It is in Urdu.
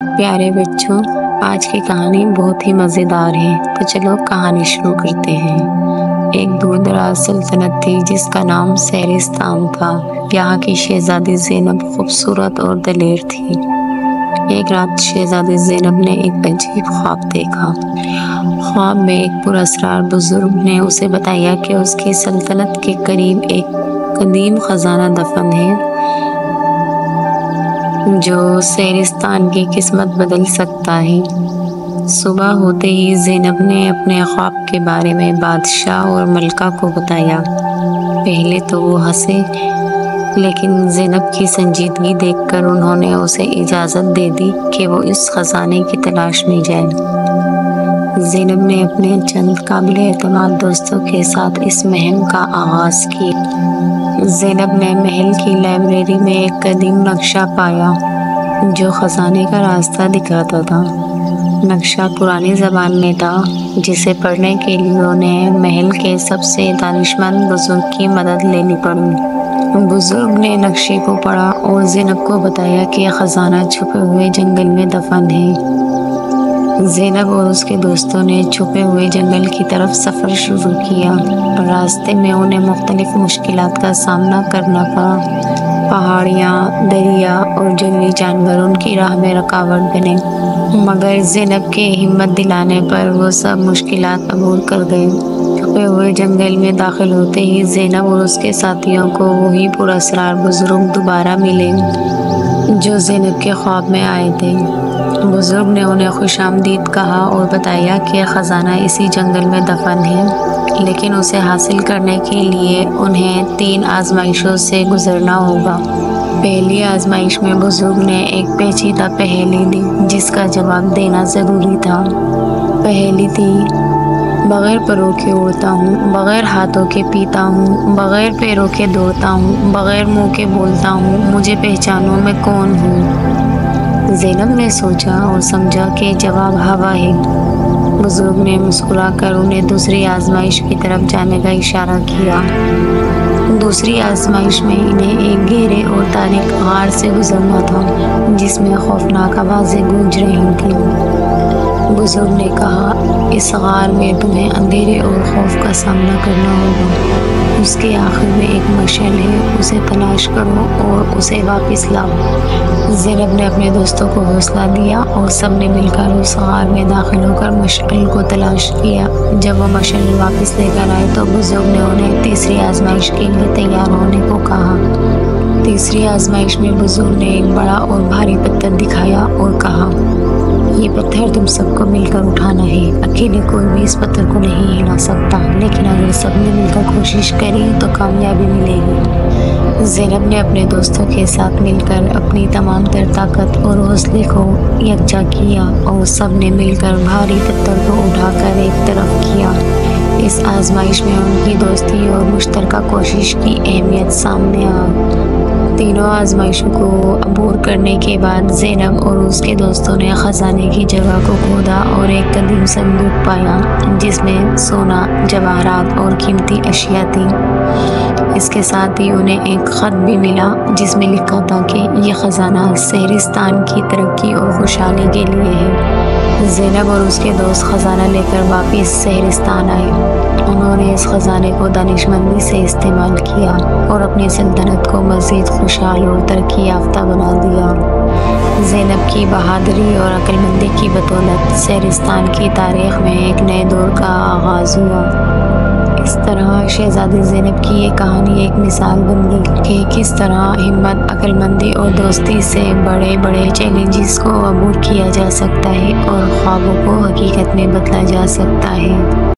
پیارے بچوں، آج کی کہانی بہت ہی مزیدار ہے، تو چلو کہانی شروع کرتے ہیں۔ ایک دور دراز سلطنت تھی جس کا نام سیرستان تھا۔ یہاں کی شہزادی زینب خوبصورت اور دلیر تھی۔ ایک رات شہزادی زینب نے ایک عجیب خواب دیکھا۔ خواب میں ایک پراسرار بزرگ نے اسے بتایا کہ اس کی سلطنت کے قریب ایک قدیم خزانہ دفن ہے جو سیرستان کی قسمت بدل سکتا ہے۔ صبح ہوتے ہی زینب نے اپنے خواب کے بارے میں بادشاہ اور ملکہ کو بتایا۔ پہلے تو وہ ہنسے، لیکن زینب کی سنجیدگی دیکھ کر انہوں نے اسے اجازت دے دی کہ وہ اس خزانے کی تلاش میں جائے۔ زینب نے اپنے چند قابل اعتماد دوستوں کے ساتھ اس مہم کا آغاز کیا۔ زینب نے محل کی لائبریری میں ایک قدیم نقشہ پایا جو خزانے کا راستہ دکھاتا تھا۔ نقشہ پرانی زبان میں تھا، جسے پڑھنے کے لیے انہیں محل کے سب سے دانشمند بزرگ کی مدد لینی پڑی۔ بزرگ نے نقشے کو پڑھا اور زینب کو بتایا کہ خزانہ چھپے ہوئے جنگل میں دفن ہے۔ زینب اور اس کے دوستوں نے چھپے ہوئے جنگل کی طرف سفر شروع کیا۔ راستے میں انہیں مختلف مشکلات کا سامنا کرنا پڑا۔ پہاڑیاں، دریا اور جنگلی جانور ان کی راہ میں رکاوٹ بنے، مگر زینب کے ہمت دلانے پر وہ سب مشکلات عبور کر گئے۔ چھپے ہوئے جنگل میں داخل ہوتے ہی زینب اور اس کے ساتھیوں کو وہی پراسرار بزرگ دوبارہ ملے جو زینب کے خواب میں آئے تھے۔ بزرگ نے انہیں خوش آمدید کہا اور بتایا کہ خزانہ اسی جنگل میں دفن ہے، لیکن اسے حاصل کرنے کے لیے انہیں 3 آزمائشوں سے گزرنا ہوگا۔ پہلی آزمائش میں بزرگ نے ایک پیچیدہ پہیلی دی جس کا جواب دینا ضروری تھا۔ پہیلی تھی: بغیر پروں کے اڑتا ہوں، بغیر ہاتھوں کے پیتا ہوں، بغیر پیروں کے دوڑتا ہوں، بغیر منہ کے بولتا ہوں، مجھے پہچانو میں کون ہوں؟ زینب نے سوچا اور سمجھا کہ جواب ہوا ہے۔ بزرگ نے مسکرا کر انہیں دوسری آزمائش کی طرف جانے کا اشارہ کیا۔ دوسری آزمائش میں انہیں ایک گہرے اور تاریک غار سے گزرنا تھا جس میں خوفناک آوازیں گونج رہی تھیں۔ بزرگ نے کہا، اس غار میں تمہیں اندھیرے اور خوف کا سامنا کرنا ہوگا۔ اس کے آخر میں ایک مشعل ہے، اسے تلاش کرو اور اسے واپس لاؤ۔ زینب نے اپنے دوستوں کو حوصلہ دیا اور سب نے مل کر اس غار میں داخل ہو کر مشعل کو تلاش کیا۔ جب وہ مشعل واپس لے کر آئے تو بزرگ نے انہیں تیسری آزمائش کے لیے تیار ہونے کو کہا۔ تیسری آزمائش میں بزرگ نے ایک بڑا اور بھاری پتھر دکھایا اور کہا، یہ پتھر تم سب کو مل کر اٹھانا ہے۔ اکیلے کوئی بھی اس پتھر کو نہیں ہلا سکتا، لیکن اگر سب نے مل کر کوشش کری تو کامیابی ملے گی۔ زینب نے اپنے دوستوں کے ساتھ مل کر اپنی تمام تر طاقت اور حوصلے کو یکجا کیا اور سب نے مل کر بھاری پتھر کو اٹھا کر ایک طرف کیا۔ اس آزمائش میں ان کی دوستی اور مشترکہ کوشش کی اہمیت سامنے آئی۔ تینوں آزمائشوں کو عبور کرنے کے بعد زینب اور اس کے دوستوں نے خزانے کی جگہ کو کھودا اور ایک قدیم صندوق پایا جس میں سونا، جواہرات اور قیمتی اشیاء تھیں۔ اس کے ساتھ ہی انہیں ایک خط بھی ملا جس میں لکھا تھا کہ یہ خزانہ سیرستان کی ترقی اور خوشحالی کے لیے ہے۔ زینب اور اس کے دوست خزانہ لے کر واپس سیرستان آئے۔ انہوں نے اس خزانے کو دانشمندی سے استعمال کیا اور اپنی سلطنت کو مزید خوشحال اور ترقی یافتہ بنا دیا۔ زینب کی بہادری اور عقل مندی کی بدولت سیرستان کی تاریخ میں ایک نئے دور کا آغاز ہوا۔ اس طرح شہزادی زینب کی یہ کہانی ایک مثال بن گئی کہ کس طرح ہمت، عقل مندی اور دوستی سے بڑے بڑے چیلنجز کو عبور کیا جا سکتا ہے اور خوابوں کو حقیقت میں بدلا جا سکتا ہے۔